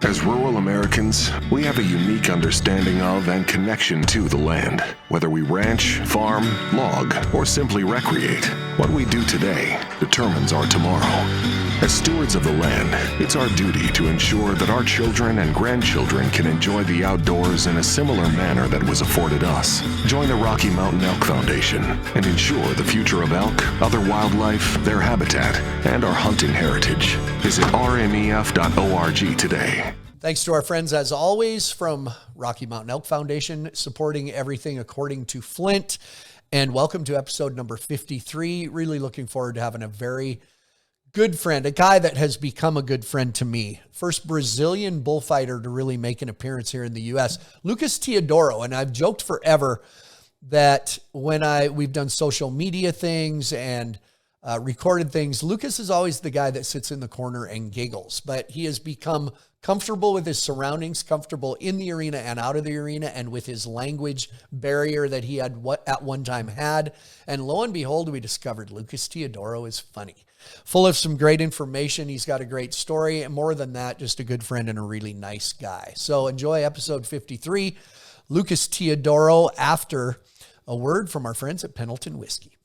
As rural Americans, we have a unique understanding of and connection to the land. Whether we ranch, farm, log, or simply recreate, what we do today determines our tomorrow. As stewards of the land, it's our duty to ensure that our children and grandchildren can enjoy the outdoors in a similar manner that was afforded us. Join the Rocky Mountain Elk Foundation and ensure the future of elk, other wildlife, their habitat, and our hunting heritage. Visit rmef.org today. Thanks to our friends, as always, from Rocky Mountain Elk Foundation, supporting everything according to Flint. And welcome to episode number 53. Really looking forward to having a very good friend, a guy that has become a good friend to me. First Brazilian bullfighter to really make an appearance here in the U.S., Lucas Teodoro. And I've joked forever that when we've done social media things and recorded things, Lucas is always the guy that sits in the corner and giggles. But he has become comfortable with his surroundings, comfortable in the arena and out of the arena, and with his language barrier that he had at one time had. And lo and behold, we discovered Lucas Teodoro is funny. Full of some great information. He's got a great story. And more than that, just a good friend and a really nice guy. So enjoy episode 53, Lucas Teodoro, after a word from our friends at Pendleton Whiskey.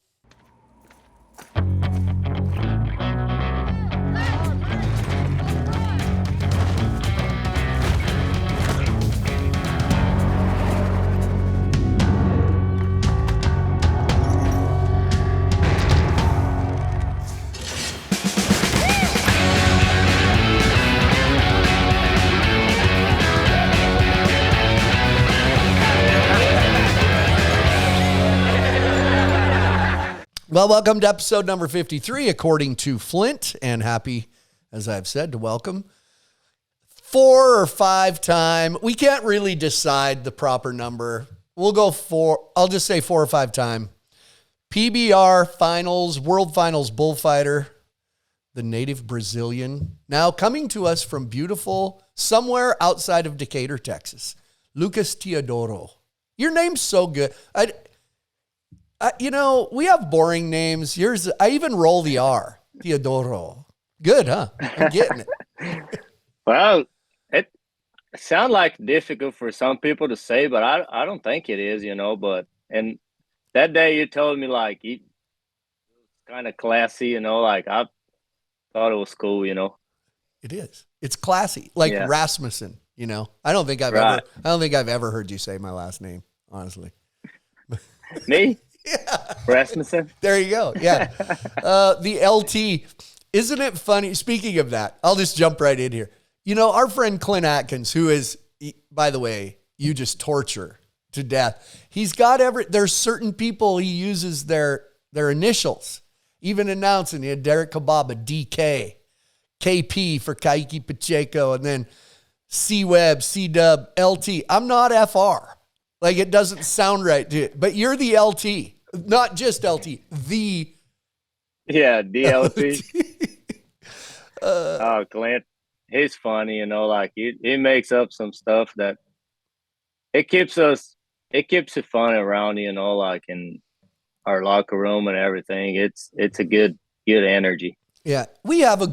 Well, welcome to episode number 53, according to Flint, and happy, as I've said, to welcome 4 or 5 time. We can't really decide the proper number. We'll go 4. I'll just say 4 or 5 time. PBR Finals, World Finals Bullfighter, the native Brazilian. Now coming to us from beautiful, somewhere outside of Decatur, Texas, Lucas Teodoro. Your name's so good. We have boring names. Yours, I even roll the R. Teodoro. Good, huh? I'm getting it. Well, it sounds like difficult for some people to say, but I don't think it is, but, and that day you told me like, it was kind of classy, like I thought it was cool, It is. It's classy. Like Yeah. Rasmussen, I don't think I've ever heard you say my last name, honestly. Me? Yeah. Rasmussen? There you go. Yeah. The LT. Isn't it funny? Speaking of that, I'll just jump right in here. Our friend Clint Atkins, who is, by the way, you just torture to death. He's got there's certain people he uses their initials, even announcing. He had Derek Kababa, DK, KP for Kaiki Pacheco, and then C-Web, C-Dub, LT. I'm not FR. Like, it doesn't sound right to it, but you're the LT, not just LT, the Yeah, DLT. Oh, Clint, he's funny, like he makes up some stuff that it keeps it fun around, like in our locker room and everything. It's a good energy. Yeah, we have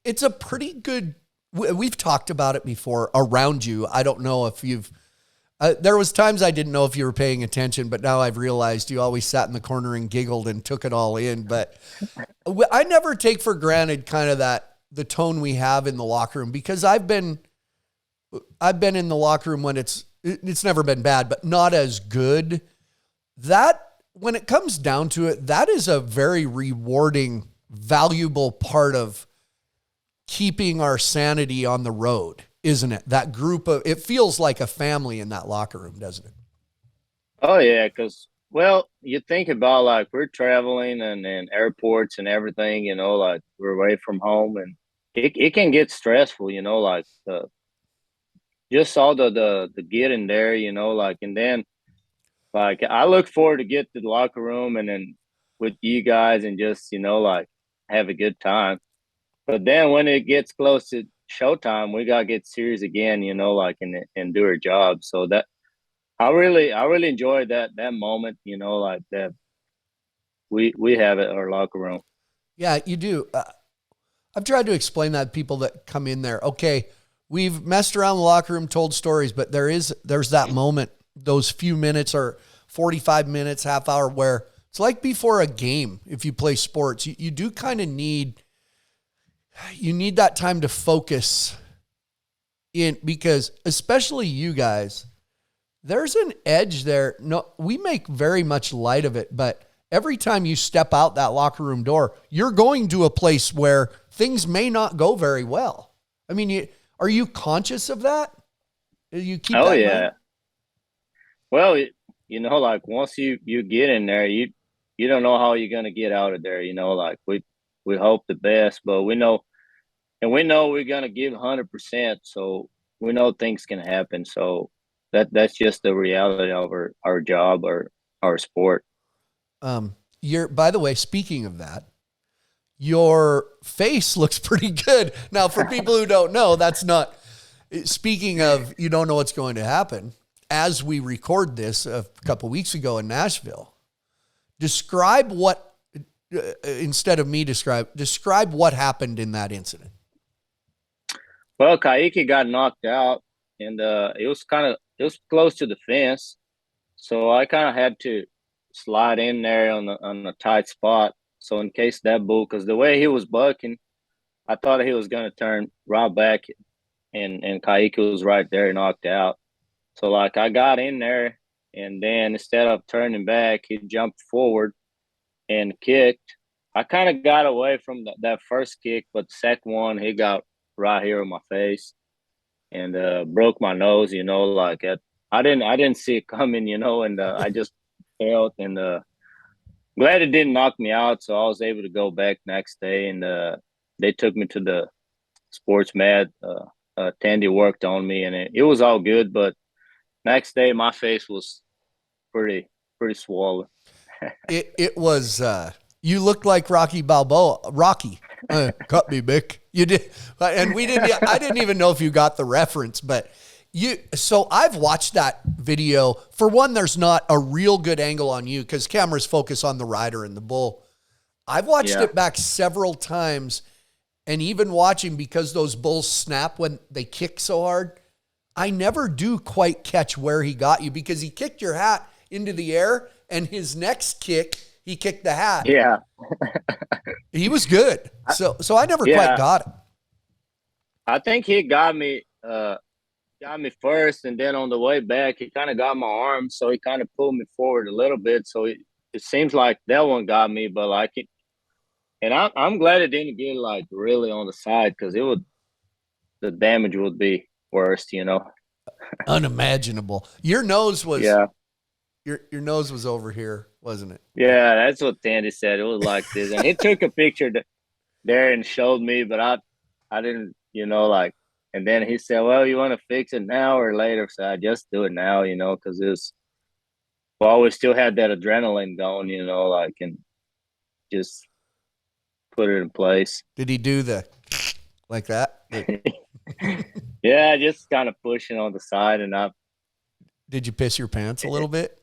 it's a pretty good, we've talked about it before around you. I don't know if there was times I didn't know if you were paying attention, but now I've realized you always sat in the corner and giggled and took it all in. But I never take for granted kind of the tone we have in the locker room, because I've been in the locker room when it's never been bad, but not as good. That, when it comes down to it, that is a very rewarding, valuable part of keeping our sanity on the road, isn't it? That group it feels like a family in that locker room, doesn't it? Oh yeah, because you think about like we're traveling and airports and everything, like we're away from home, and it can get stressful, like just all the getting there, like, and then like I look forward to get to the locker room and then with you guys and just like have a good time. But then when it gets close to showtime, we gotta get serious again, like and do our job. So that I really enjoyed that moment, like that we have at our locker room. Yeah, you do. I've tried to explain that to people that come in there. Okay, we've messed around in the locker room, told stories, but there's that moment, those few minutes or 45 minutes, half hour, where it's like before a game. If you play sports, you do kind of need that time to focus in, because especially you guys, there's an edge there. No, we make very much light of it, but every time you step out that locker room door, you're going to a place where things may not go very well. I mean, are you conscious of that? You keep that in mind? Well, like once you get in there, you don't know how you're going to get out of there. Like we hope the best, but we know we're going to give 100%. So we know things can happen. So that's just the reality of our job or our sport. By the way, speaking of that, your face looks pretty good. Now, for people who don't know, that's not, speaking of, you don't know what's going to happen. As we record this a couple weeks ago in Nashville, describe what, instead of me describe what happened in that incident. Well, Kaiki got knocked out, and it was close to the fence. So I kind of had to slide in there on a tight spot. So in case that bull, because the way he was bucking, I thought he was going to turn right back, and Kaiki was right there knocked out. So like I got in there, and then instead of turning back, he jumped forward and kicked. I kind of got away from that first kick, but the second one, he got right here on my face and broke my nose, like I didn't see it coming, and I just felt, and glad it didn't knock me out. So I was able to go back next day, and they took me to the sports med. Tandy worked on me, and it was all good. But next day, my face was pretty swollen. It was, you looked like Rocky Balboa. Rocky, cut me, Mick. You did. And I didn't even know if you got the reference, but so I've watched that video. For one, there's not a real good angle on you because cameras focus on the rider and the bull. I've watched it back several times, and even watching, because those bulls snap when they kick so hard, I never do quite catch where he got you, because he kicked your hat into the air, and his next kick, he kicked the hat. Yeah. He was good. So I never quite got him. I think he got me first, and then on the way back, he kind of got my arm, so he kind of pulled me forward a little bit. So it seems like that one got me, but like it, and I'm glad it didn't get like really on the side, because the damage would be worse, Unimaginable. Your nose was your nose was over here, wasn't it? Yeah, that's what Tandy said. It was like this, and he took a picture there and showed me, but I didn't, like. And then he said, "Well, you want to fix it now or later?" So I just do it now, because we still had that adrenaline going, like, and just put it in place. Did he do like that? Yeah, just kind of pushing on the side, and Did you piss your pants a little bit?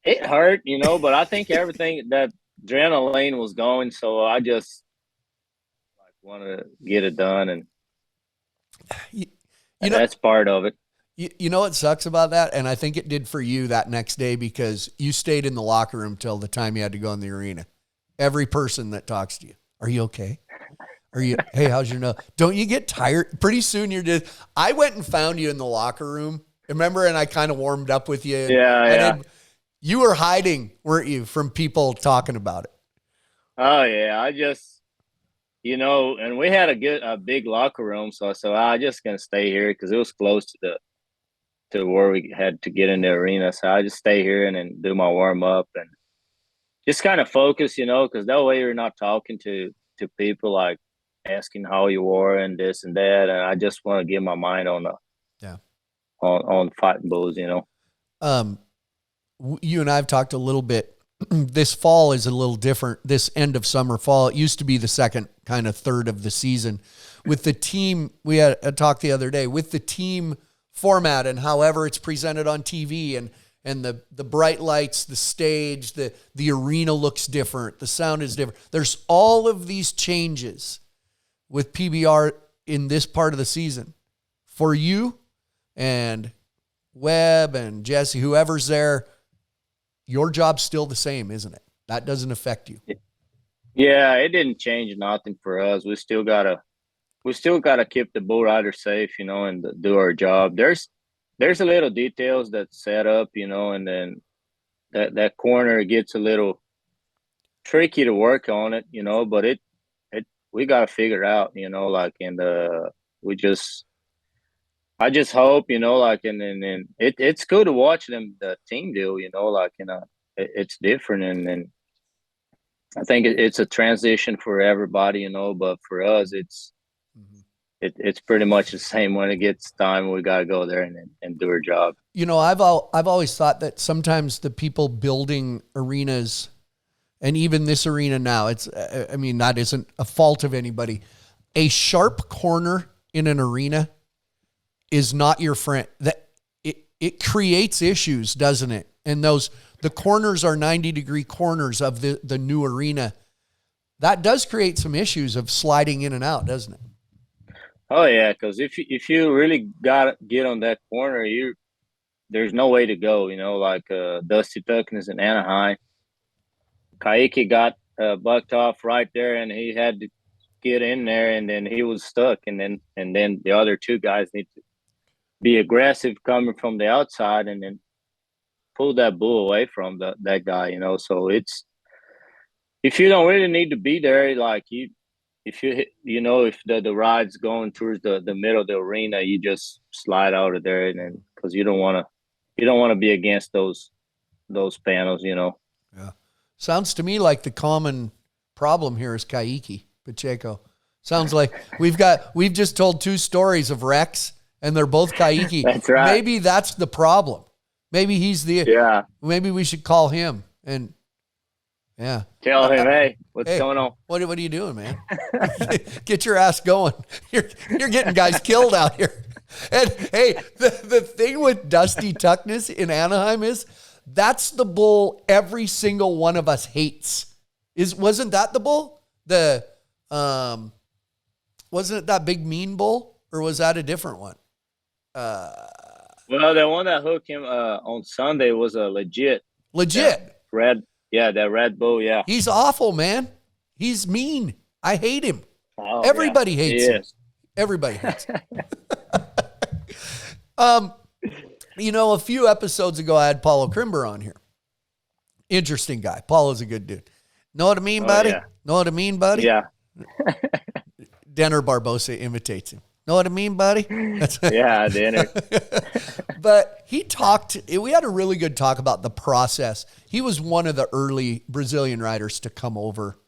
It hurt, but I think everything, that adrenaline was going, so I just want to get it done, and that's part of it. You know what sucks about that? And I think it did for you that next day, because you stayed in the locker room till the time you had to go in the arena. Every person that talks to you, are you okay? Hey, how's your nose? Don't you get tired? Pretty soon I went and found you in the locker room, remember? And I kind of warmed up with you. Yeah. You were hiding, weren't you, from people talking about it? Oh yeah. I just, and we had a big locker room. So I just going to stay here, because it was close to where we had to get in the arena. So I just stay here and then do my warm up and just kind of focus, because that way you're not talking to people, like asking how you were and this and that. And I just want to get my mind on on fighting bulls, You and I have talked a little bit. This fall is a little different. This end of summer, fall, it used to be the second kind of third of the season. With the team, we had a talk the other day, with the team format and however it's presented on TV, and the bright lights, the stage, the arena looks different, the sound is different. There's all of these changes with PBR in this part of the season for you and Webb and Jesse, whoever's there, your job's still the same, isn't it? That doesn't affect you. Yeah, it didn't change nothing for us. We still gotta keep the bull rider safe, and do our job. There's a little details that set up, and then that corner gets a little tricky to work on it, but it we gotta figure out, we just I just hope, and it's cool to watch the team do, it's different, and I think it's a transition for everybody, but for us, it's pretty much the same. When it gets time, we got to go there and do our job. I've always thought that sometimes the people building arenas, and even this arena now, that isn't a fault of anybody. A sharp corner in an arena is not your friend. That it creates issues, doesn't it? And the corners are 90-degree corners of the new arena. That does create some issues of sliding in and out, doesn't it? Oh yeah, because if you really got to get on that corner, there's no way to go. Like Dusty Tuckness in Anaheim, Kaiki got bucked off right there, and he had to get in there, and then he was stuck, and then the other two guys need to be aggressive coming from the outside, and then pull that bull away from that guy. So it's, if you don't really need to be there, like if the ride's going towards the middle of the arena, you just slide out of there, and then because you don't want to be against those panels. Yeah. Sounds to me like the common problem here is Kaiki Pacheco. Sounds like we've just told two stories of wrecks, and they're both Kaiki. That's right. Maybe that's the problem. Maybe maybe we should call him and tell him, hey, what's going on? What are you doing, man? Get your ass going. You're getting guys killed out here. And hey, the thing with Dusty Tuckness in Anaheim is that's the bull every single one of us hates. Wasn't that the bull? Wasn't it that big mean bull, or was that a different one? Well, the one that hooked him on Sunday was a legit red. Yeah, that red bull. Yeah, he's awful, man. He's mean. I hate him. Oh, everybody hates him. Everybody hates him. A few episodes ago, I had Paulo Crimber on here. Interesting guy. Paulo's a good dude. Know what I mean, buddy? Yeah. Know what I mean, buddy? Yeah. Denner Barbosa imitates him. Know what I mean, buddy? Yeah, Denner. But we had a really good talk about the process. He was one of the early Brazilian riders to come over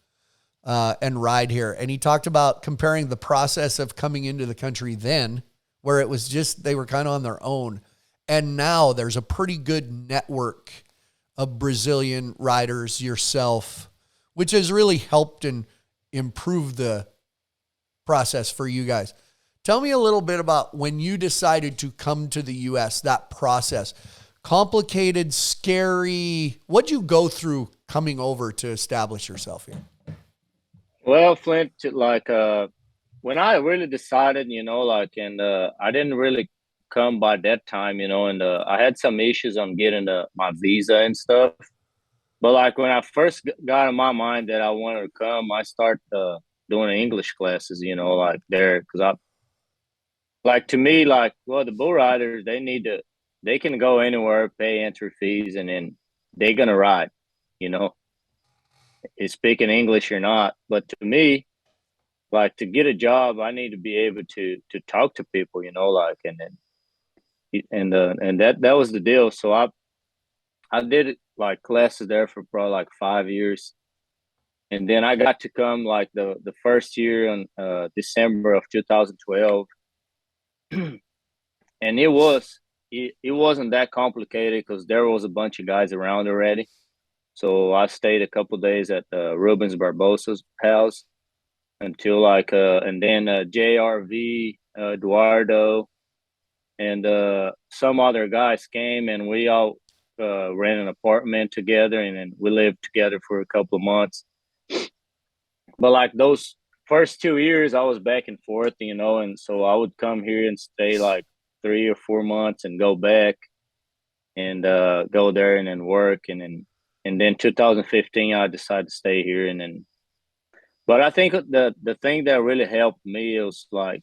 and ride here. And he talked about comparing the process of coming into the country then, where it was just, they were kind of on their own. And now there's a pretty good network of Brazilian riders, yourself, which has really helped and improved the process for you guys. Tell me a little bit about when you decided to come to the U.S., that process. Complicated, scary. What'd you go through coming over to establish yourself here? Well, Flint, when I really decided, I didn't really come by that time, and I had some issues on getting my visa and stuff. But when I first got in my mind that I wanted to come, I started doing English classes, there, because to me, the bull riders, they can go anywhere, pay entry fees, and then they're going to ride, Is speaking English or not. But to me, to get a job, I need to be able to talk to people, and that was the deal. So I did classes there for probably 5 years. And then I got to come the first year in December of 2012. And it wasn't that complicated because there was a bunch of guys around already. So I stayed a couple of days at Rubens Barbosa's house until and then JRV, Eduardo, and some other guys came, and we all ran an apartment together, and then we lived together for a couple of months. But first 2 years I was back and forth, and so I would come here and stay like 3 or 4 months and go back and go there and then work and then 2015 I decided to stay here and then. But I think the thing that really helped me was like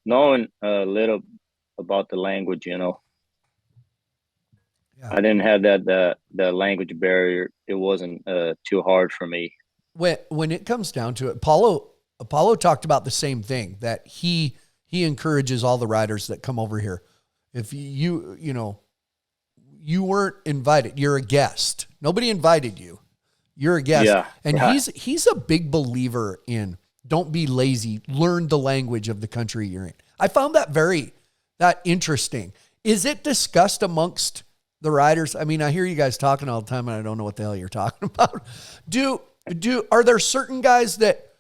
knowing a little about the language. Yeah. I didn't have the language barrier. It wasn't too hard for me. When it comes down to it, Apollo talked about the same thing, that he encourages all the riders that come over here. If you weren't invited, you're a guest. Nobody invited you. You're a guest. Yeah, And right. he's a big believer in don't be lazy, learn the language of the country you're in. I found that interesting. Is it discussed amongst the riders? I mean, I hear you guys talking all the time and I don't know what the hell you're talking about. Are there certain guys that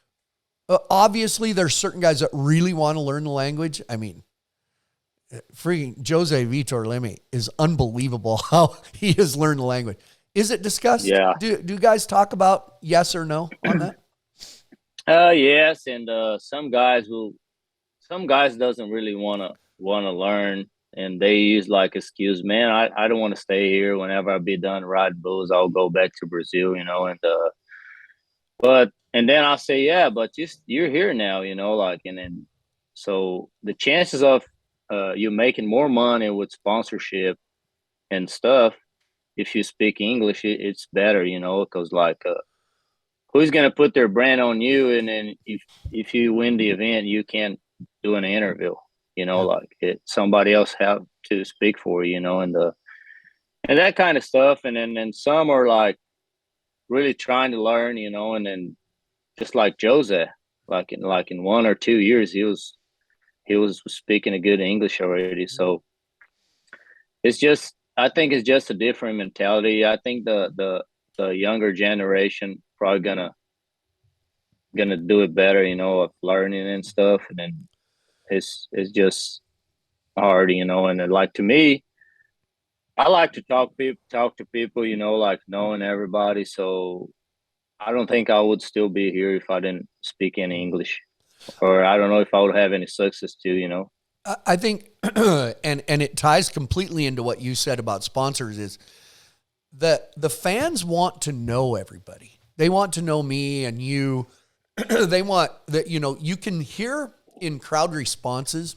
obviously there's certain guys that really want to learn the language? I mean, freaking Jose Vitor Leme is unbelievable how he has learned the language. Is it discussed? Yeah. Do guys talk about yes or no on that? Yes, and some guys doesn't really wanna learn, and they use like excuse, man. I don't want to stay here. Whenever I be done riding bulls, I'll go back to Brazil, and then I'll say, yeah, but you're here now, like, and then so the chances of you making more money with sponsorship and stuff if you speak English, it's better, because like who's gonna put their brand on you, and then if you win the event, you can't do an interview, Yeah. like somebody else have to speak for you, and that kind of stuff, and then some are like really trying to learn, and then just like Jose, like in 1 or 2 years, he was speaking a good English already, so I think it's just a different mentality. I think the younger generation probably gonna do it better, of learning and stuff. And then it's just hard, and then, like, to me, I like to talk to people, like knowing everybody. So I don't think I would still be here if I didn't speak any English, or I don't know if I would have any success too. I think, and it ties completely into what you said about sponsors, is that the fans want to know everybody. They want to know me and you. They want that, you can hear in crowd responses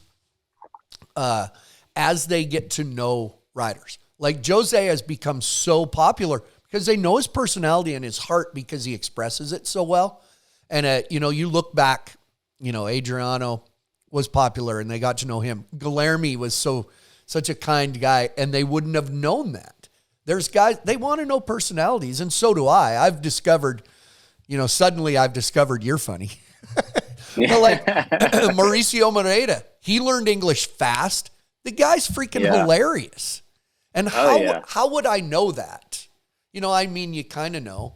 as they get to know riders. Like Jose has become so popular because they know his personality and his heart because he expresses it so well. And, you look back, Adriano was popular and they got to know him. Guilherme was such a kind guy, and they wouldn't have known that. There's guys, they want to know personalities, and so do I. I've discovered, suddenly I've discovered you're funny. But like Mauricio Moreira, he learned English fast. The guy's freaking hilarious. And how would I know that? I mean, you kind of know.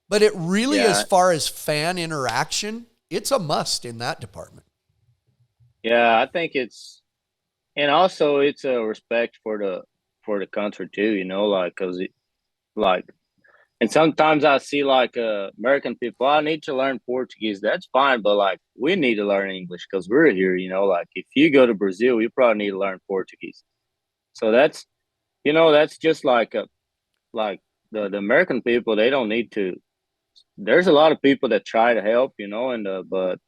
But it really, as far as fan interaction, it's a must in that department. Yeah, I think and also it's a respect for the country too, like, because like, and sometimes I see like American people, I need to learn Portuguese. That's fine, but like we need to learn English because we're here, like if you go to Brazil, you probably need to learn Portuguese. So that's just like like the American people, they don't need to. There's a lot of people that try to help, but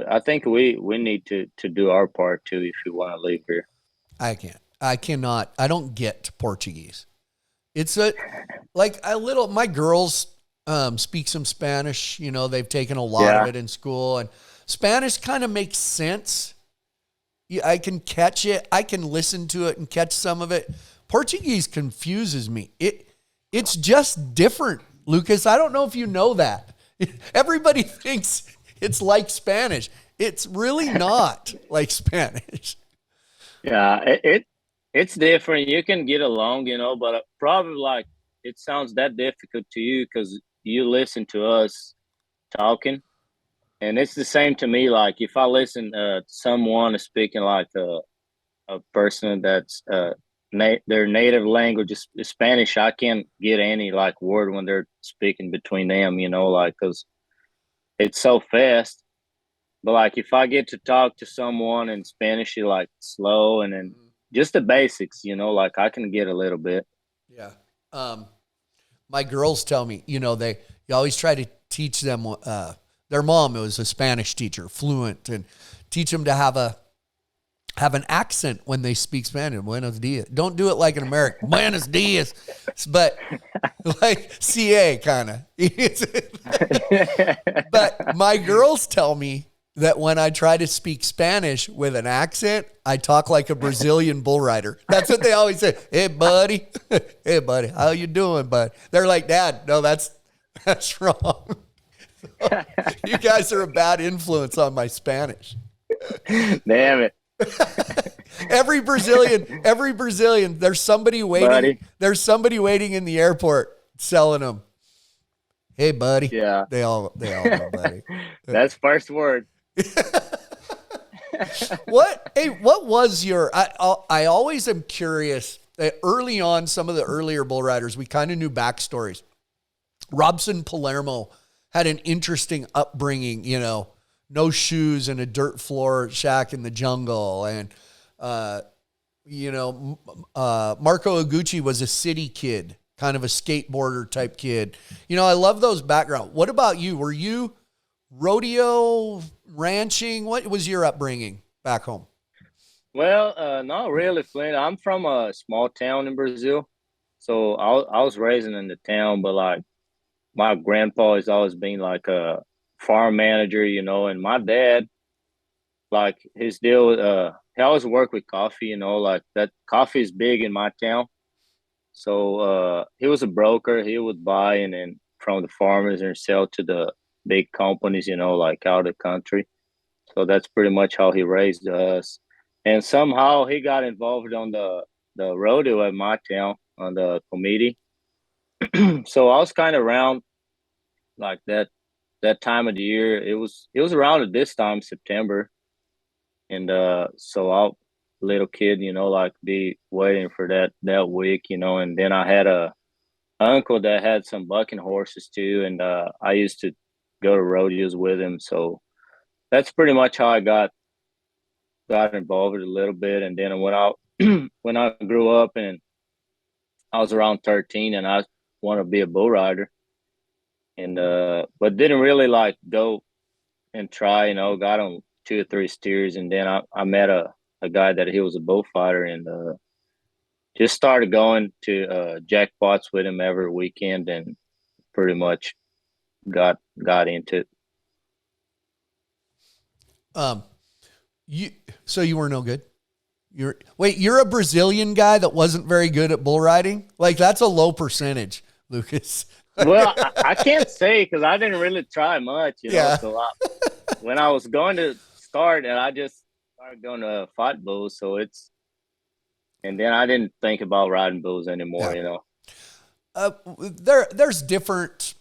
I think we need to do our part too if you want to live here. I cannot. I don't get Portuguese. It's my girls speak some Spanish. They've taken a lot of it in school, and Spanish kind of makes sense. I can catch it. I can listen to it and catch some of it. Portuguese confuses me. It's just different, Lucas. I don't know if you know that. Everybody thinks it's like Spanish. It's really not like Spanish. Yeah, it's different. You can get along, but probably like it sounds that difficult to you because you listen to us talking, and it's the same to me. Like if I listen to someone speaking like a person that's their native language is Spanish, I can't get any like word when they're speaking between them, like because it's so fast. But like if I get to talk to someone in Spanish, you like slow and then just the basics, like I can get a little bit. Yeah. My girls tell me, you always try to teach them, their mom was a Spanish teacher, fluent, and teach them to have an accent when they speak Spanish. Buenos dias. Don't do it like an American. Buenos dias. But like CA kind of. But my girls tell me that when I try to speak Spanish with an accent, I talk like a Brazilian bull rider. That's what they always say. Hey, buddy. Hey, buddy. How you doing, bud? They're like, Dad, no, that's wrong. You guys are a bad influence on my Spanish. Damn it. Every Brazilian, there's somebody waiting. Buddy. There's somebody waiting in the airport selling them. Hey, buddy. Yeah. They all know, buddy. That's first word. What was your, I always am curious. Early on, some of the earlier bull riders, we kind of knew backstories. Robson Palermo had an interesting upbringing, no shoes and a dirt floor shack in the jungle. And, Marco Iguchi was a city kid, kind of a skateboarder type kid. I love those backgrounds. What about you? Were you rodeo, ranching? What was your upbringing back home? Well, not really, Flint. I'm from a small town in Brazil. So I was raised in the town, but like my grandpa has always been like a farm manager, and my dad, like his deal, he always worked with coffee, like that coffee is big in my town. So he was a broker. He would buy and then from the farmers and sell to the big companies, like out of the country. So that's pretty much how he raised us. And somehow he got involved on the rodeo at my town on the committee. So I was kind of around like that time of the year. It was around at this time, September. And so I'll little kid, like be waiting for that week, and then I had a uncle that had some bucking horses too, and I used to go to rodeos with him. So that's pretty much how I got involved a little bit. And then when I grew up and I was around 13 and I wanted to be a bull rider, and but didn't really like go and try, got on 2 or 3 steers, and then I met a guy that he was a bullfighter, and just started going to jackpots with him every weekend, and pretty much got into it. You were no good. You're a Brazilian guy that wasn't very good at bull riding? Like that's a low percentage, Lucas. Well, I can't say because I didn't really try much, Yeah. So when I was going to start, and I just started going to fight bulls, and then I didn't think about riding bulls anymore, Yeah. There's different.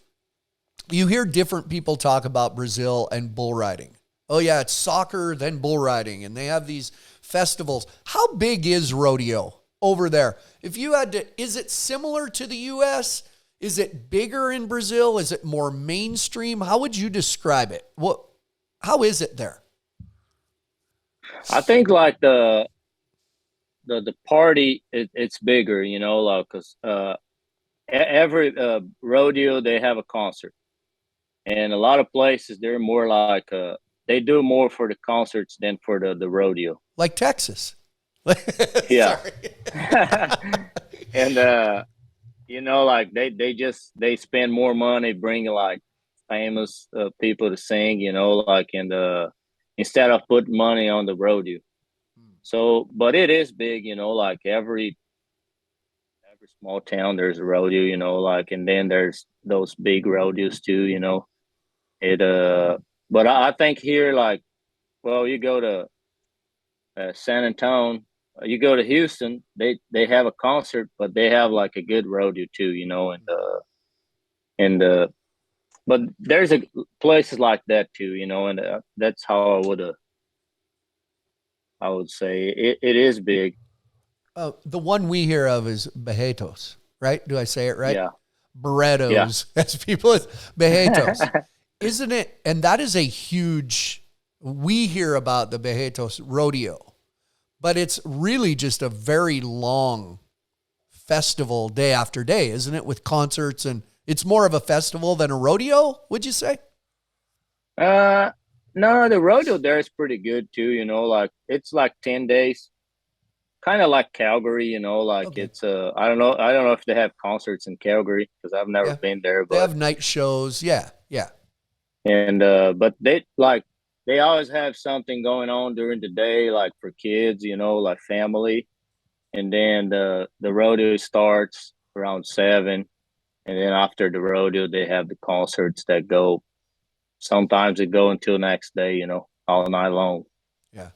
You hear different people talk about Brazil and bull riding. Oh yeah, it's soccer, then bull riding, and they have these festivals. How big is rodeo over there? If you had to, is it similar to the U.S.? Is it bigger in Brazil? Is it more mainstream? How would you describe it? How is it there? I think like the party, it's bigger, like because every rodeo they have a concert, and a lot of places they're more like they do more for the concerts than for the rodeo. Like Texas. Yeah. And like they spend more money bringing like famous people to sing, like instead of putting money on the rodeo. So, but it is big, like every small town there's a rodeo, like, and then there's those big rodeos too, but I think here, like, well, you go to San Antonio, you go to Houston, they have a concert, but they have like a good rodeo too, but there's places like that too, and that's how I would say it is big. The one we hear of is Barretos, right? Do I say it right? Yeah. Barretos, as people, Barretos. Isn't it? And that is a huge, we hear about the Barretos rodeo, but it's really just a very long festival day after day, isn't it? With concerts, and it's more of a festival than a rodeo, would you say? No, the rodeo there is pretty good too. Like it's like 10 days, kind of like Calgary. Like Okay. it's I don't know if they have concerts in Calgary because I've never Yeah. been there, They but have night shows. Yeah. Yeah. but they always have something going on during the day, like for kids, like family, and then the rodeo starts around 7, and then after the rodeo they have the concerts that go. Sometimes it go until next day, all night long. Yeah.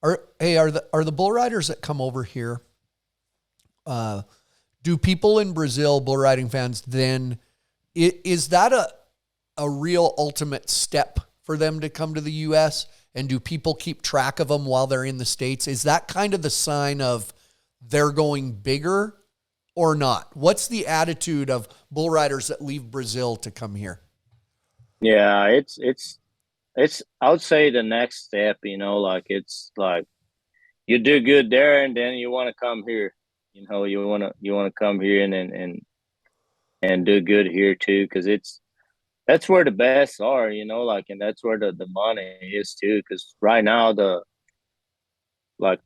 Are the bull riders that come over here, do people in Brazil, bull riding fans, then is that a real ultimate step for them to come to the US? And do people keep track of them while they're in the States? Is that kind of the sign of they're going bigger or not? What's the attitude of bull riders that leave Brazil to come here? Yeah, it's I would say the next step, like it's like you do good there and then you want to come here. You want to come here and do good here too, because that's where the best are, like, and that's where the money is too. Because right now the I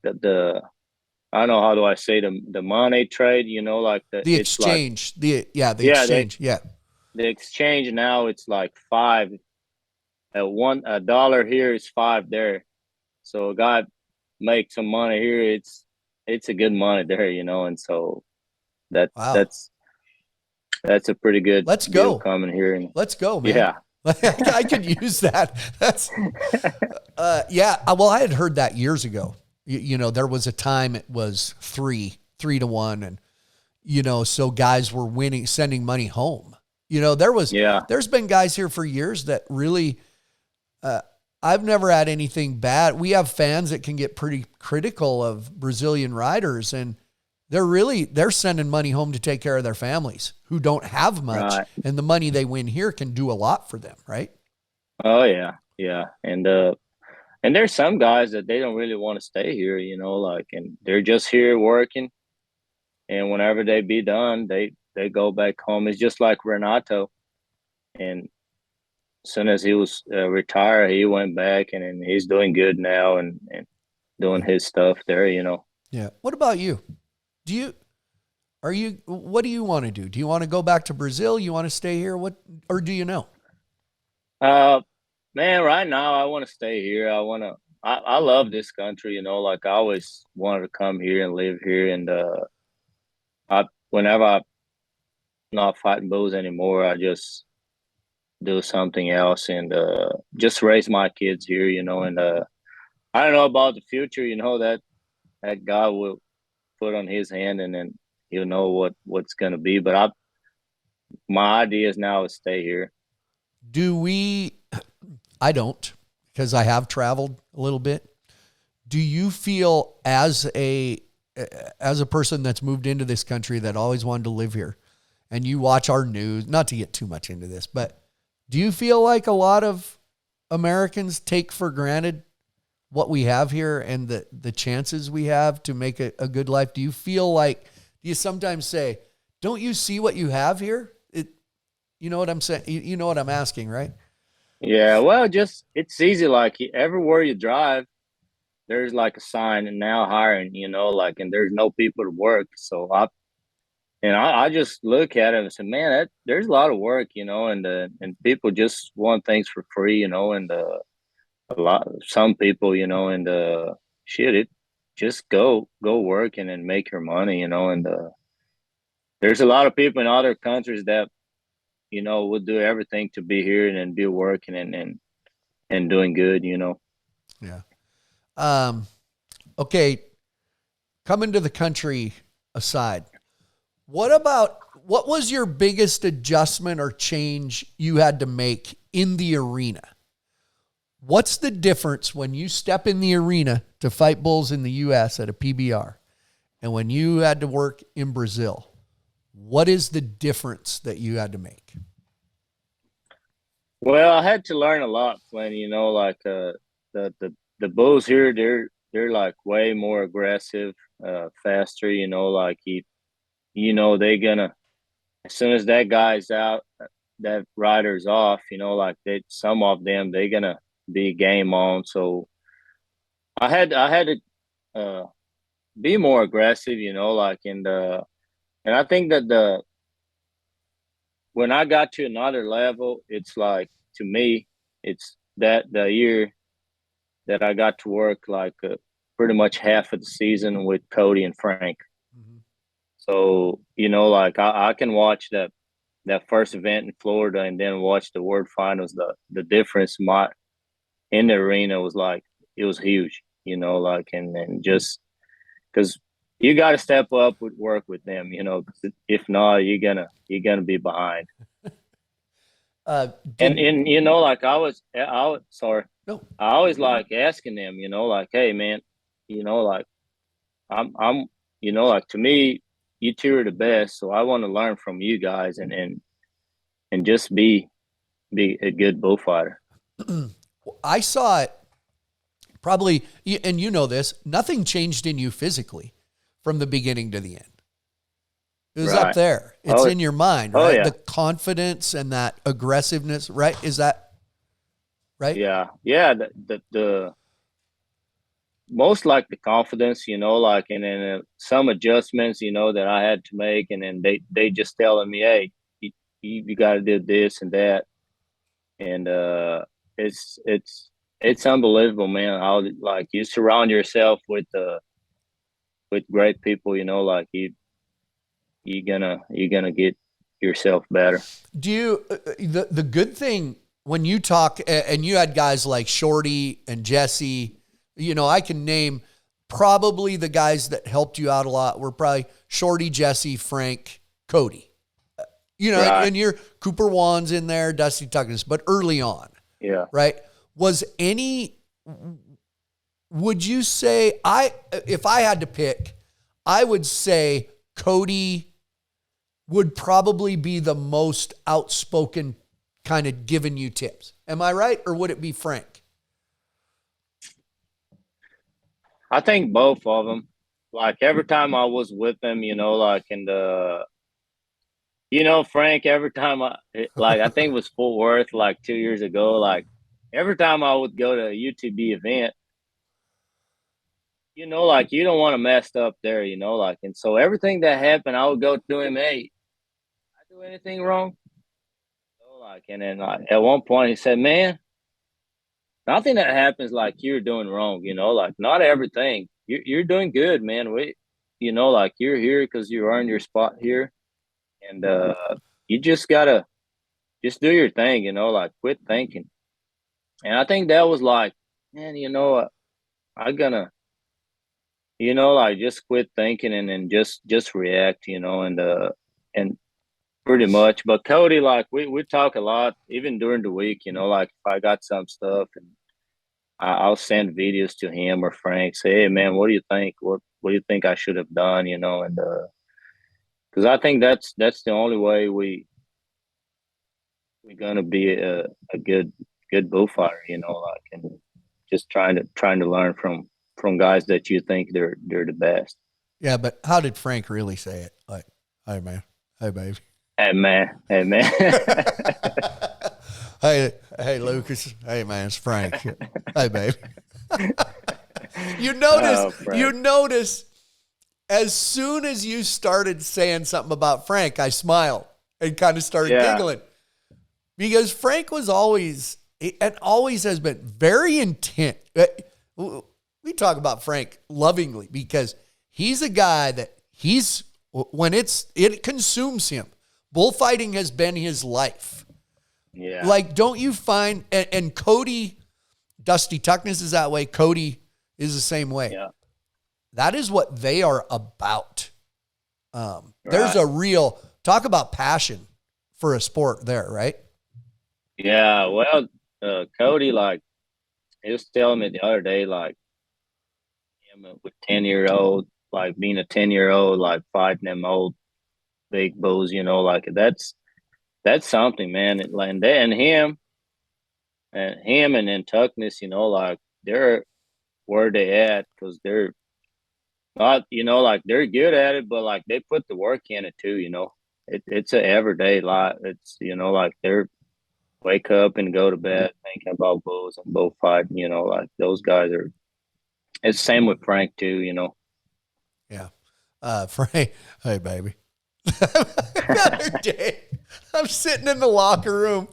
don't know, how do I say, the money trade, like The it's like, exchange, the yeah, exchange, yeah. the exchange now it's like five at $1 here is five there. So a guy make some money here, it's a good money there, and so that Wow. that's a pretty good Let's deal go. coming here. And Let's go, man. yeah, I could use that. That's yeah. Well, I had heard that years ago. There was a time it was 3-1, and so guys were winning, sending money home. yeah, There's been guys here for years that really, I've never had anything bad. We have fans that can get pretty critical of Brazilian riders, and they're sending money home to take care of their families who don't have much, right. and the money they win here can do a lot for them, right? Oh yeah, yeah. And there's some guys that they don't really want to stay here, like, and they're just here working, and whenever they be done, they go back home. It's just like Renato, and as soon as he was retired, he went back, and he's doing good now, and doing his stuff there. Yeah. What about you? Do you what do you want to do? Do you want to go back to Brazil? You want to stay here? Or do you know? Uh, Man, right now I want to stay here. I love this country. Like I always wanted to come here and live here. And whenever I'm not fighting bulls anymore, I just do something else and just raise my kids here. And I don't know about the future. That God will put on His hand, and then He'll know what's gonna be. But my idea is now to stay here. Do we I don't, because I have traveled a little bit. Do you feel as a person that's moved into this country that always wanted to live here, and you watch our news, not to get too much into this, but do you feel like a lot of Americans take for granted what we have here and the chances we have to make a good life? Do you feel like, do you sometimes say, don't you see what you have here? You know what I'm saying? You know what I'm asking, right? Yeah, well, just it's easy. Like everywhere you drive, there's like a sign and now hiring. Like, and there's no people to work. So I just look at it and say, man, there's a lot of work, and people just want things for free, and some people, and shit, it just go work and then make your money, and there's a lot of people in other countries that would do everything to be here and then be working and doing good. Yeah. Okay. Coming to the country aside, what was your biggest adjustment or change you had to make in the arena? What's the difference when you step in the arena to fight bulls in the US at a PBR and when you had to work in Brazil? What is the difference that you had to make? Well, I had to learn a lot, Flint. You know, like the bulls here, they're like way more aggressive, faster. You know, like you know, they gonna as soon as that guy's out, that rider's off. You know, like they some of them they gonna be game on. So I had to be more aggressive. You know, like and I think that the when I got to another level, it's like to me, it's that the year that I got to work like pretty much half of the season with Cody and Frank. Mm-hmm. So you know, like I can watch that first event in Florida and then watch the World Finals. The difference in the arena was like it was huge. You know, like and just because you got to step up with work with them. You know, 'cause if not, you're gonna be behind. Uh, did And you know, like I was sorry, no? I always like asking them. You know, like hey man, you know, like I'm you know, like to me, you two are the best, so I want to learn from you guys and just be a good bullfighter. I saw it probably, and you know this. Nothing changed in you physically from the beginning to the end. It was up Right. there. It's Oh, in your mind, oh right? The yeah. confidence and that aggressiveness, right? Is that right? Yeah. Yeah. The most like the confidence, you know, like, and then some adjustments, you know, that I had to make. And then they just telling me, hey, you got to do this and that. And it's, it's unbelievable, man. How like you surround yourself with great people, you know, like you're gonna get yourself better. Do you, the good thing when you talk, and you had guys like Shorty and Jesse, you know, I can name probably the guys that helped you out a lot were probably Shorty, Jesse, Frank, Cody. You know, Right. and your Cooper Wan's in there, Dusty Tuckness, but early on, Yeah. right? Was any, would you say, if I had to pick, I would say Cody would probably be the most outspoken, kind of giving you tips. Am I right? Or would it be Frank? I think both of them. Like every time I was with them, you know, like in the, you know, Frank. Every time like I think it was Fort Worth, like 2 years ago. Like every time I would go to a UTB event, you know, like you don't want to mess up there, you know, like, and so everything that happened, I would go to him, hey, I do anything wrong? So like, and then like at one point he said, man, nothing that happens like you're doing wrong, you know, like not everything. You're doing good, man. You know, like you're here because you earned your spot here, and you just gotta just do your thing, you know, like quit thinking. And I think that was like, man, you know, I gonna, you know, like just quit thinking and then just react, you know, and pretty much. But Cody, like we talk a lot, even during the week, you know, like if I got some stuff and I'll send videos to him or Frank. Say, hey man, what do you think? What do you think I should have done? You know, and because I think that's the only way we're gonna be a good bullfighter. You know, like and just trying to learn from guys that you think they're the best. Yeah, but how did Frank really say it? Like, hey man, hey baby. Hey man, hey man. Hey Lucas. Hey man, it's Frank. Hey baby. Oh, You Frank. notice as soon as you started saying something about Frank, I smiled and kind of started Yeah, giggling because Frank was always and always has been very intent. We talk about Frank lovingly because he's a guy that he's when it consumes him. Bullfighting has been his life. yeah, Like, don't you find and Cody, Dusty Tuckness is that way. Cody is the same way. yeah. That is what they are about. There's Right. a real talk about passion for a sport there, right? Yeah. Well, Cody, like he was telling me the other day, like him with 10-year-old, like being a 10-year-old, like fighting them old big bulls, you know, like that's something, man. And him, and him and then Tuckness, like they're where they at because they're not, like they're good at it, but like they put the work in it too. It's a everyday life. It's like they're wake up and go to bed thinking about bulls and bullfighting. Like those guys are. It's the same with Frank too. Yeah. Frank, hey baby. The other day, I'm sitting in the locker room,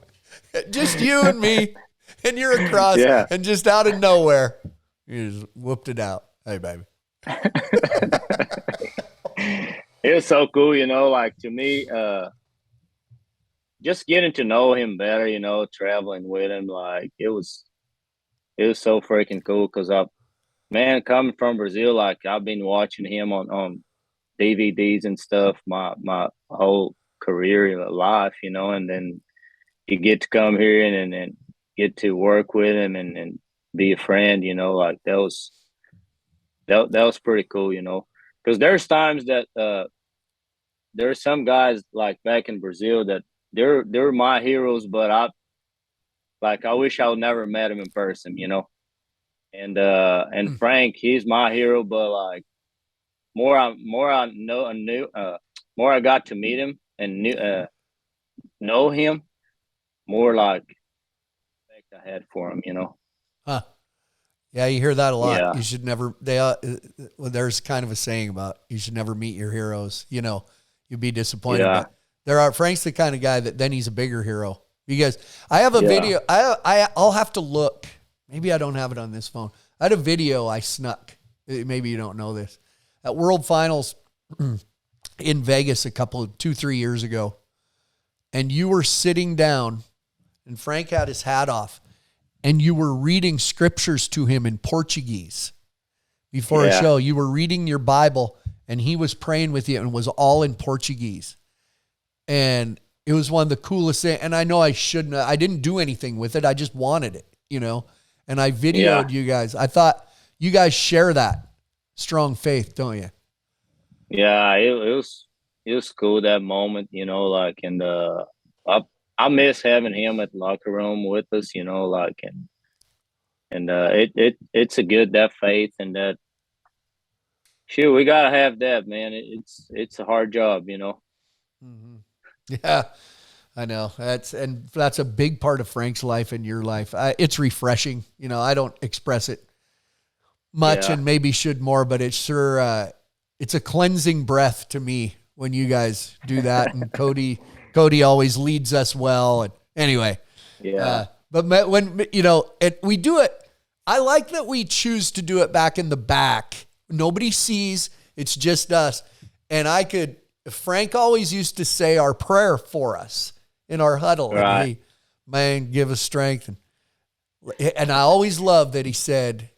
just you and me, and you're across, Yeah. and just out of nowhere, you just whooped it out. Hey baby. It was so cool, like to me, just getting to know him better, traveling with him, like it was so freaking cool because man, coming from Brazil, like I've been watching him on DVDs and stuff my whole career life, and then you get to come here and get to work with him and be a friend, like that was pretty cool, because there's times that there's some guys like back in Brazil that they're my heroes, but I wish I would never met him in person, and Frank, he's my hero, but like more I got to meet him and know him, more like respect I had for him. Huh. Yeah, you hear that a lot. Yeah, You should never. Well, there's kind of a saying about you should never meet your heroes. You'd be disappointed. yeah, But Frank's the kind of guy that then he's a bigger hero. Because I have a yeah, video. I'll have to look. Maybe I don't have it on this phone. I had a video I snuck. Maybe you don't know this. At World Finals in Vegas 2-3 years ago, and you were sitting down, and Frank had his hat off, and you were reading scriptures to him in Portuguese before a show. You were reading your Bible, and he was praying with you, and was all in Portuguese. And it was one of the coolest things. And I know I didn't do anything with it. I just wanted it, and I videoed you guys. I thought you guys share that strong faith, don't you? Yeah, it was cool that moment, like, and I miss having him at the locker room with us, like, and it's a good, that faith and that. Shoot, we gotta have that, man. It's a hard job. Mm-hmm. Yeah, I know. That's a big part of Frank's life and your life. It's refreshing. I don't express it much, and maybe should more, but it's sure, it's a cleansing breath to me when you guys do that. And Cody always leads us well. And anyway, but when, we do it, I like that we choose to do it back in the back. Nobody sees, it's just us. And Frank always used to say our prayer for us in our huddle. Right. And he, man, give us strength. And I always loved that he said,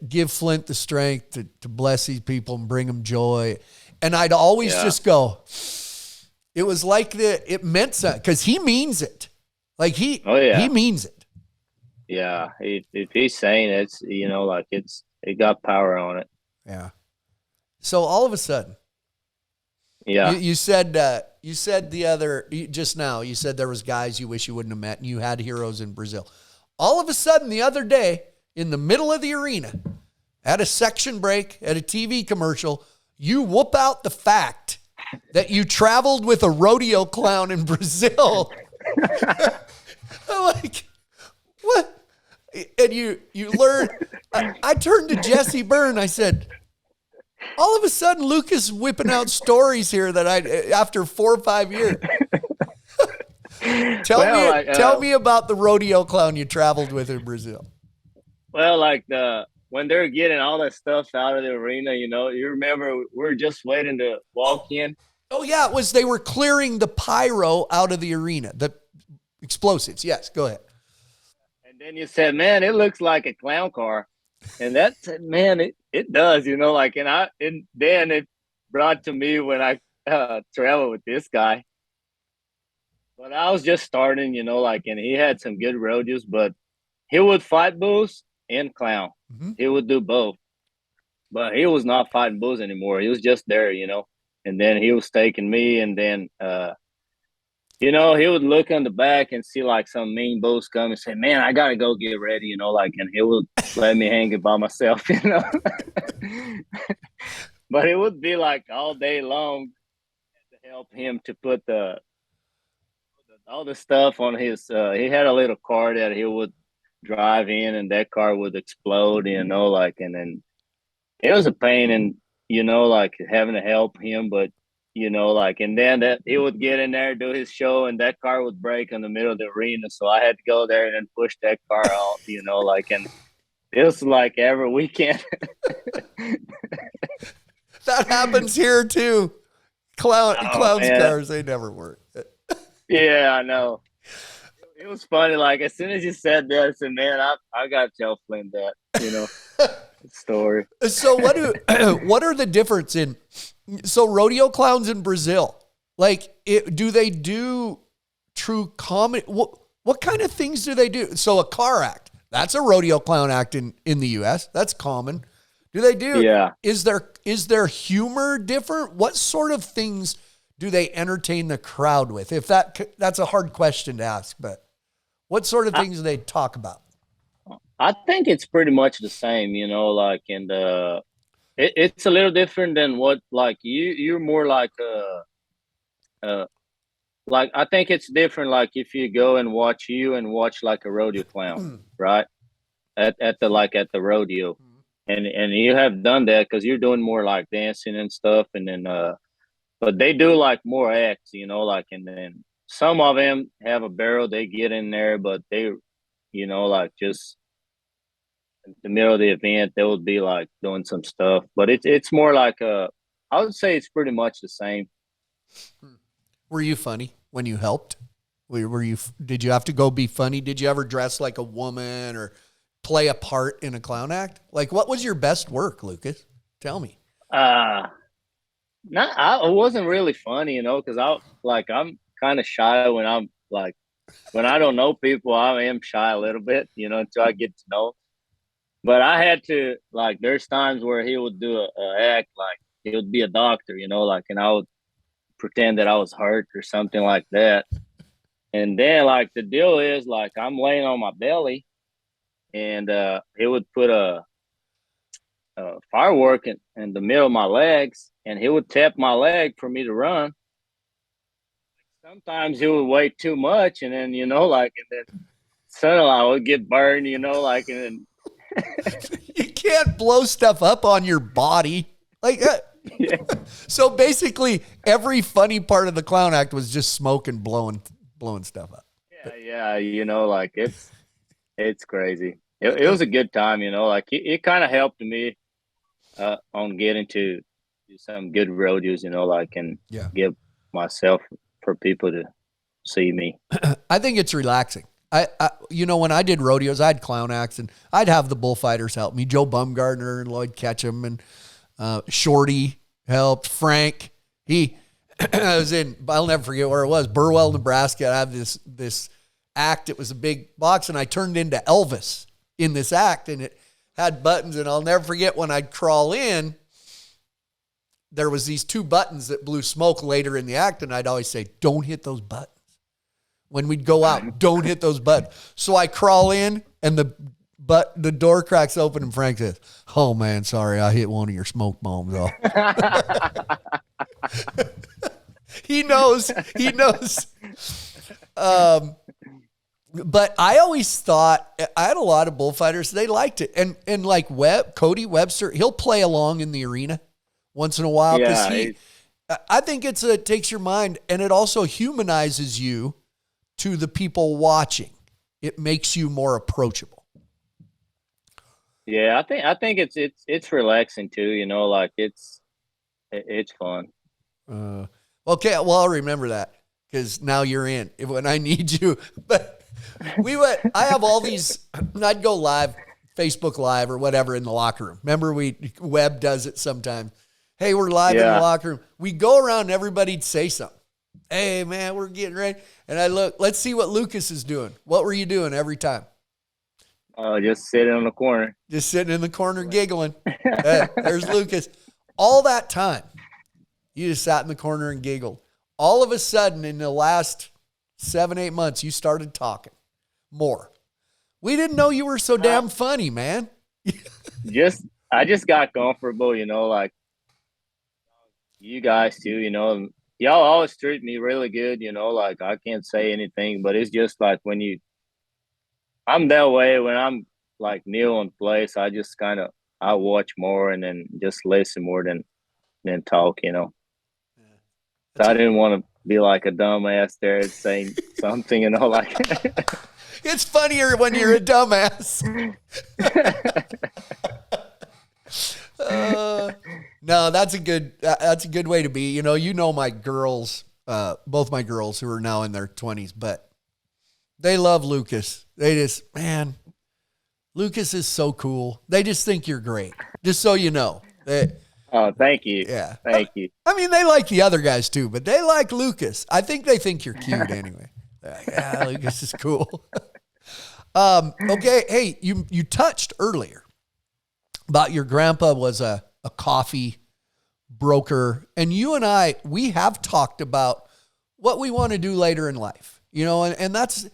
give Flint the strength to bless these people and bring them joy. And I'd always just go, it was like it meant something, because he means it. Like he means it. Yeah. If he's saying it's, like it got power on it. Yeah. So all of a sudden, you said just now, you said there was guys you wish you wouldn't have met, and you had heroes in Brazil. All of a sudden the other day, in the middle of the arena, at a section break, at a TV commercial, you whoop out the fact that you traveled with a rodeo clown in Brazil. I'm like, what? And you learn. I turned to Jesse Byrne. I said, all of a sudden, Lucas is whipping out stories here that after 4 or 5 years. Tell me about the rodeo clown you traveled with in Brazil. Well, like when they're getting all that stuff out of the arena, you remember we were just waiting to walk in. Oh yeah, they were clearing the pyro out of the arena, the explosives. Yes, go ahead. And then you said, man, it looks like a clown car. And that's, man, it does, like, and then it brought to me when I traveled with this guy. But I was just starting, like, and he had some good rodeos, but he would fight bulls and clown. Mm-hmm. He would do both. But he was not fighting bulls anymore. He was just there, and then he was taking me, and then You know, he would look on the back and see like some mean bulls come and say, "Man, I gotta go get ready," you know, like, and he would let me hang it by myself, you know. But it would be like all day long to help him to put the all the stuff on his. He had a little car that he would drive in, and that car would explode, you know, like, and then it was a pain, and you know, like having to help him, but you know, like, and then that he would get in there, do his show, and that car would break in the middle of the arena, so I had to go there and then push that car out, you know, like, and it was like every weekend. That happens here too. Clowns Man. cars, they never work. Yeah, I know. It was funny. Like as soon as you said that, I said, "Man, I gotta tell Flint that," you know, story. So what are the difference in rodeo clowns in Brazil? Like do they do true comedy? What kind of things do they do? So a car act, that's a rodeo clown act in the US. That's common. Do they do? Yeah. Is there humor different? What sort of things do they entertain the crowd with? If that's a hard question to ask, but what sort of things do they talk about? I think it's pretty much the same, you know, like, and it's a little different than what, like, you're more like, I think it's different, like, if you go and watch like a rodeo clown, right? At the rodeo. And you have done that because you're doing more like dancing and stuff. And then, but they do like more acts, you know, like, and then some of them have a barrel, they get in there, but they, you know, like just in the middle of the event, they would be like doing some stuff, but it's more like I would say it's pretty much the same. Were you funny when you helped? Did you have to go be funny? Did you ever dress like a woman or play a part in a clown act? Like, what was your best work, Lucas? Tell me. It wasn't really funny, you know, because I'm kind of shy when I'm like, when I don't know people, I am shy a little bit, you know, until I get to know. But I had to, like, there's times where he would do a act, like he would be a doctor, you know, like, and I would pretend that I was hurt or something like that. And then, like, the deal is, like, I'm laying on my belly, and he would put a firework in the middle of my legs, and he would tap my leg for me to run. Sometimes he would wait too much, and then, you know, like, and then suddenly I would get burned, you know, like, and then you can't blow stuff up on your body. Like, yeah. So basically every funny part of the clown act was just smoke and blowing stuff up. Yeah, you know, like it's crazy. It was a good time, you know, like it kind of helped me on getting to do some good rodeos, you know, like, and give myself for people to see me. I think it's relaxing. I you know, when I did rodeos, I had clown acts, and I'd have the bullfighters help me. Joe Bumgardner and Lloyd Ketchum and Shorty helped. Frank, I was in, I'll never forget where it was, Burwell, Nebraska. I have this act. It was a big box, and I turned into Elvis in this act, and it had buttons, and I'll never forget when I'd crawl in, there was these two buttons that blew smoke later in the act, and I'd always say, "Don't hit those buttons." When we'd go out, don't hit those buttons. So I crawl in, and the door cracks open, and Frank says, "Oh man, sorry, I hit one of your smoke bombs off." He knows. But I always thought, I had a lot of bullfighters, they liked it. And like Cody Webster, he'll play along in the arena once in a while. Yeah, I think it takes your mind, and it also humanizes you to the people watching. It makes you more approachable. Yeah, I think it's relaxing too, you know, like it's fun. Okay, well, I'll remember that, because now you're in when I need you. But I have all these, I'd go live, Facebook Live or whatever in the locker room. Remember, Webb does it sometimes. Hey, we're live in the locker room. We go around and everybody'd say something. Hey, man, we're getting ready. And I look, let's see what Lucas is doing. What were you doing every time? Just sitting in the corner. Just sitting in the corner giggling. There's Lucas. All that time, you just sat in the corner and giggled. All of a sudden, in the last 7, 8 months, you started talking more. We didn't know you were so damn funny, man. I just got comfortable, like you guys too, y'all always treat me really good, like I can't say anything, but it's just like I'm that way when I'm like new on place. I just I watch more and then just listen more than talk. So I didn't want to be like a dumbass there saying something, like. It's funnier when you're a dumbass. No, that's a good way to be. My girls, both my girls who are now in their 20s, but they love Lucas. They just, man, Lucas is so cool. They just think you're great. Just so you know. Oh, thank you. Yeah. Thank you. I mean, they like the other guys too, but they like Lucas. I think they think you're cute anyway. Yeah, Lucas is cool. Okay. Hey, you touched earlier about your grandpa was a coffee broker, and you and we have talked about what we want to do later in life, and that's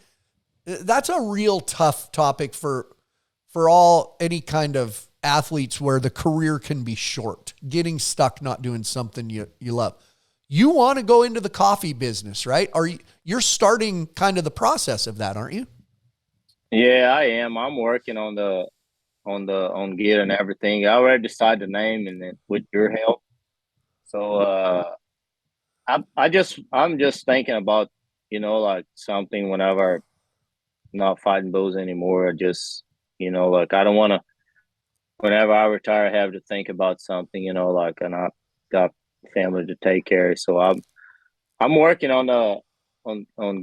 a real tough topic for any kind of athletes where the career can be short, getting stuck not doing something you love. You want to go into the coffee business, right? You're starting kind of the process of that, aren't you? Yeah, I am. I'm working on getting everything. I already decided the name, and then with your help. So I'm just thinking about like something whenever I'm not fighting bulls anymore. Just like I don't want to. Whenever I retire, I have to think about something. Like, and I got family to take care of. So I'm working on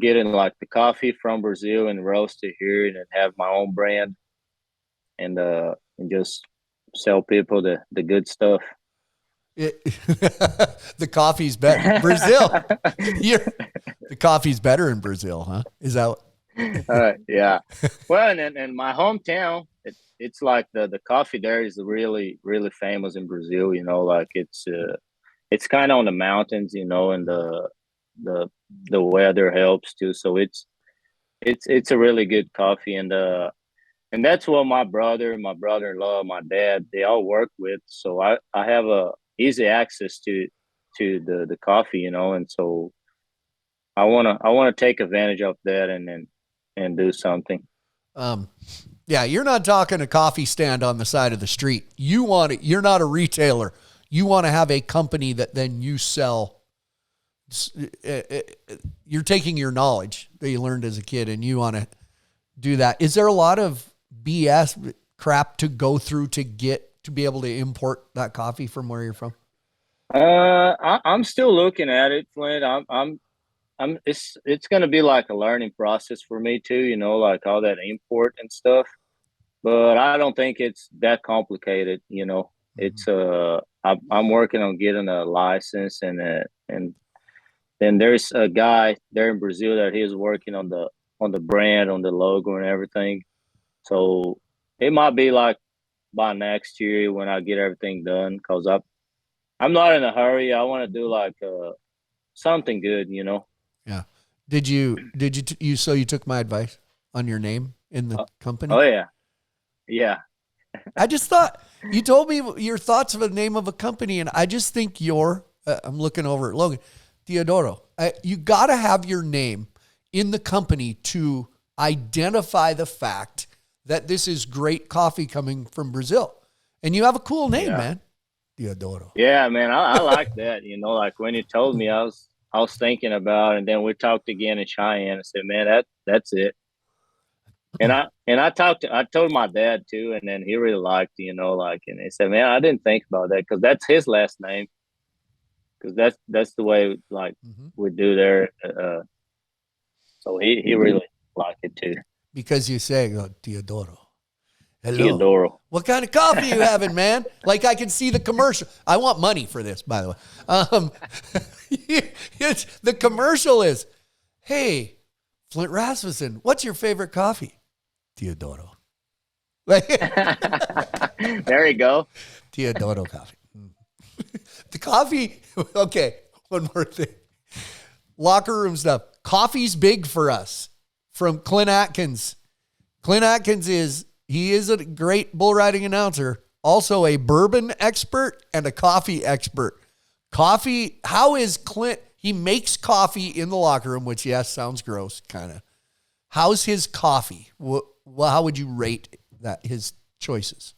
getting like the coffee from Brazil and roast it here, and then have my own brand, and just sell people the good stuff. The coffee's better. Brazil. The coffee's better in Brazil, huh? Is that yeah. Well, and in my hometown, it's like the coffee there is really, really famous in Brazil, like it's kind of on the mountains, and the weather helps too. So it's a really good coffee, and that's what my brother-in-law, my dad, they all work with. So I have a easy access to the coffee, and so I wanna take advantage of that and do something. Yeah, you're not talking a coffee stand on the side of the street. You want it. You're not a retailer. You want to have a company that then you sell. You're taking your knowledge that you learned as a kid and you want to do that. Is there a lot of BS crap to go through to be able to import that coffee from where you're from? I'm still looking at it, Flint. It's going to be like a learning process for me too, like all that import and stuff. But I don't think it's that complicated, It's I'm working on getting a license, and then there's a guy there in Brazil that he's working on the brand, on the logo and everything. So it might be like by next year when I get everything done, because I'm not in a hurry. I want to do like something good, Yeah. So you took my advice on your name in the company? Oh yeah. Yeah. I just thought you told me your thoughts of the name of a company, and I just think I'm looking over at Logan, Teodoro. You got to have your name in the company to identify the fact that this is great coffee coming from Brazil. And you have a cool name, man. Teodoro. Yeah, man. I like that. Like when you told me, I was thinking about it, and then we talked again in Cheyenne. I said, man, that's it. And I told my dad too, and then he really liked it, and he said, man, I didn't think about that, because that's his last name, because that's the way like we do there. So he really liked it too. Because you say, Teodoro. Hello. Teodoro. What kind of coffee you having, man? Like I can see the commercial. I want money for this, by the way. The commercial is, hey, Flint Rasmussen, what's your favorite coffee? Teodoro. There you go. Teodoro coffee. The coffee. Okay. One more thing. Locker room stuff. coffee's big for us from Clint Atkins. Clint Atkins is a great bull riding announcer, also a bourbon expert and a coffee expert. Coffee, how is Clint? He makes coffee in the locker room, which, yes, sounds gross, kind of. How's his coffee? How would you rate that, his choices?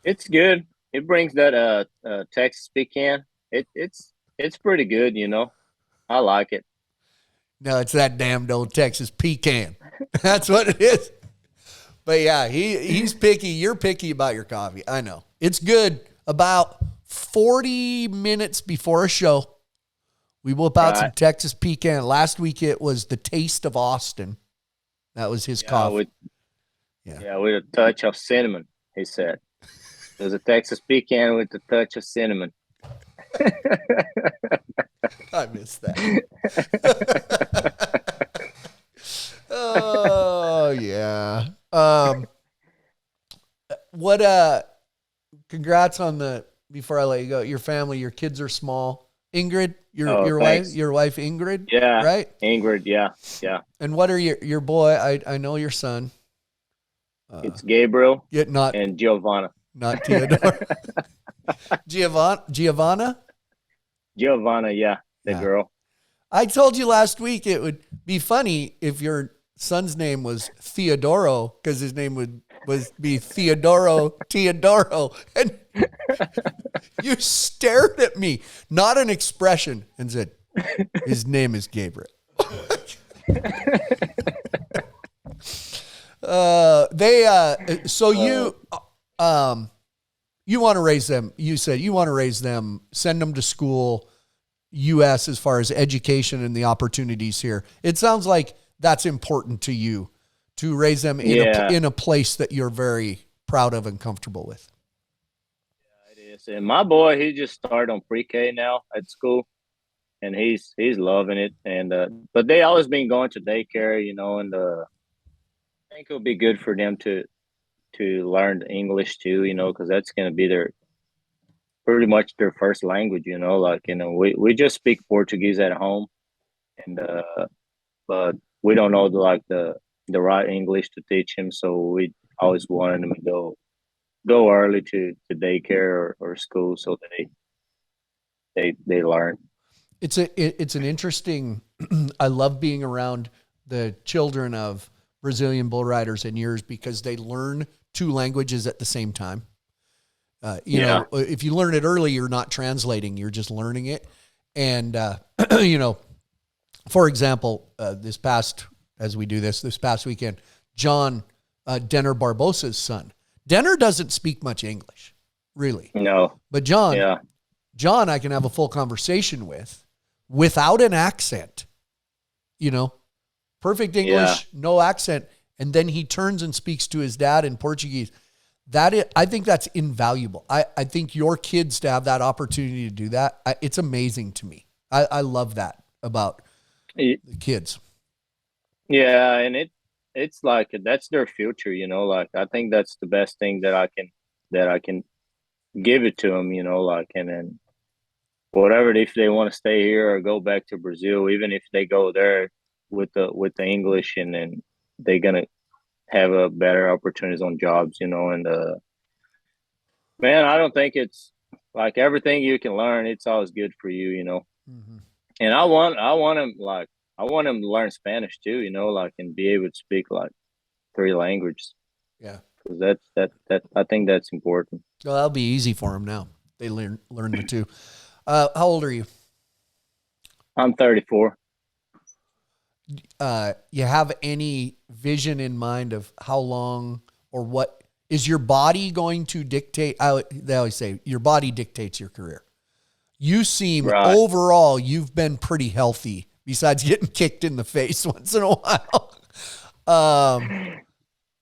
It's good. It brings that Texas pecan. It's pretty good, you know. I like it. No, it's that damned old Texas pecan. That's what it is. But yeah, he's picky. You're picky about your coffee. I know. It's good. About 40 minutes before a show, we whip out some Texas pecan. Last week it was the Taste of Austin. That was his coffee. With a touch of cinnamon, he said. There's a Texas pecan with a touch of cinnamon. I missed that. Oh, yeah. Congrats on before I let you go, your family, your kids are small. Ingrid, your wife Ingrid? Yeah. Right? Ingrid, yeah. And what are your boy? I know your son. It's Gabriel and Giovanna. Not Teodoro. Giovanna? Giovanna, yeah, the girl. I told you last week it would be funny if your son's name was Theodoro, because his name would be Teodoro. And you stared at me, not an expression, and said, his name is Gabriel. You want to raise them. You said you want to raise them, send them to school, U.S. as far as education and the opportunities here. It sounds like that's important to you, to raise them in a place that you're very proud of and comfortable with. Yeah, it is. And my boy, he just started on pre-K now at school, and he's loving it. And but they always been going to daycare, you know, and I think it'll be good for them to learn English too, you know, because that's going to be pretty much their first language, you know. Like, you know, we just speak Portuguese at home, and but we don't know the right English to teach him, so we always wanted him to go early to daycare or school so they learn. It's an interesting. I love being around the children of Brazilian bull riders and yours, because they learn two languages at the same time. You know, if you learn it early, you're not translating, you're just learning it. And, you know, for example, this past weekend, John, Denner Barbosa's son, Denner doesn't speak much English, really. No. But John, I can have a full conversation without an accent, you know, perfect English, no accent. And then he turns and speaks to his dad in Portuguese. I think that's invaluable. I think your kids to have that opportunity to do that, it's amazing to me. I love that about the kids. Yeah, and it's like that's their future, you know. Like, I think that's the best thing that I can give it to them, you know. Like, and then whatever, if they want to stay here or go back to Brazil, even if they go there with the English, and then they're gonna have a better opportunities on jobs, you know. And man, I don't think it's like everything you can learn, it's always good for you, you know. Mm-hmm. And I want him to learn Spanish too, you know, like, and be able to speak like 3 languages. Yeah, because that I think that's important. Well, that'll be easy for them now. They learn the two. How old are you? I'm 34. You have any vision in mind of how long or what is your body going to dictate? They always say your body dictates your career. You seem overall, you've been pretty healthy besides getting kicked in the face once in a while.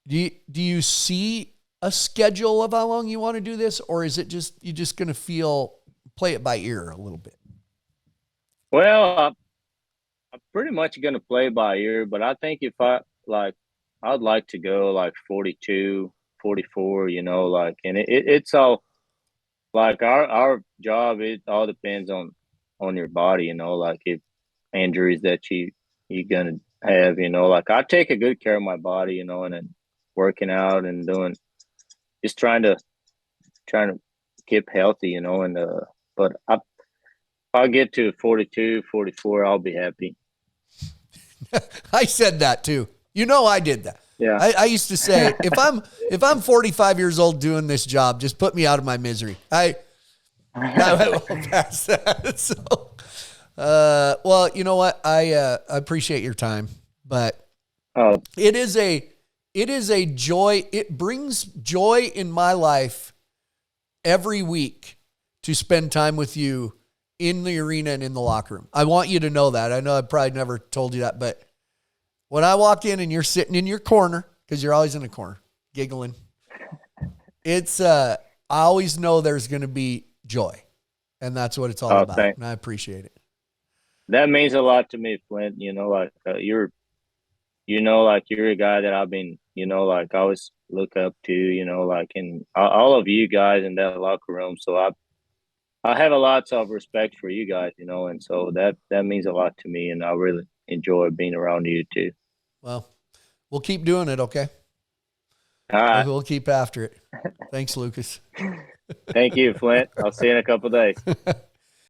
Do you see a schedule of how long you want to do this, or is it just, you're just going to play it by ear a little bit? Well, I'm pretty much going to play by ear, but I think if I'd like to go like 42, 44, you know, like, and it's all like our job. It all depends on your body, you know, like injuries that you're gonna have. Like I take a good care of my body, and then working out and doing just trying to keep healthy, and but I'll get to 42, 44, I'll be happy. I said that too. I did that. Yeah. I used to say, if I'm 45 years old doing this job, just put me out of my misery. I won't pass that. So, well, you know what? I appreciate your time, but it is a joy. It brings joy in my life every week to spend time with you in the arena and in the locker room. I want you to know that. I know I probably never told you that, but when I walk in and you're sitting in your corner, because you're always in a corner, giggling, I always know there's going to be joy. And that's what it's all about. Thanks. And I appreciate it. That means a lot to me, Flint. Like you're a guy that I've been, like I always look up to, like in all of you guys in that locker room. So I have a lot of respect for you guys, and so that means a lot to me, and I really enjoy being around you too. Well, we'll keep doing it, okay? All right. We'll keep after it. Thanks, Lucas. Thank you, Flint. I'll see you in a couple of days.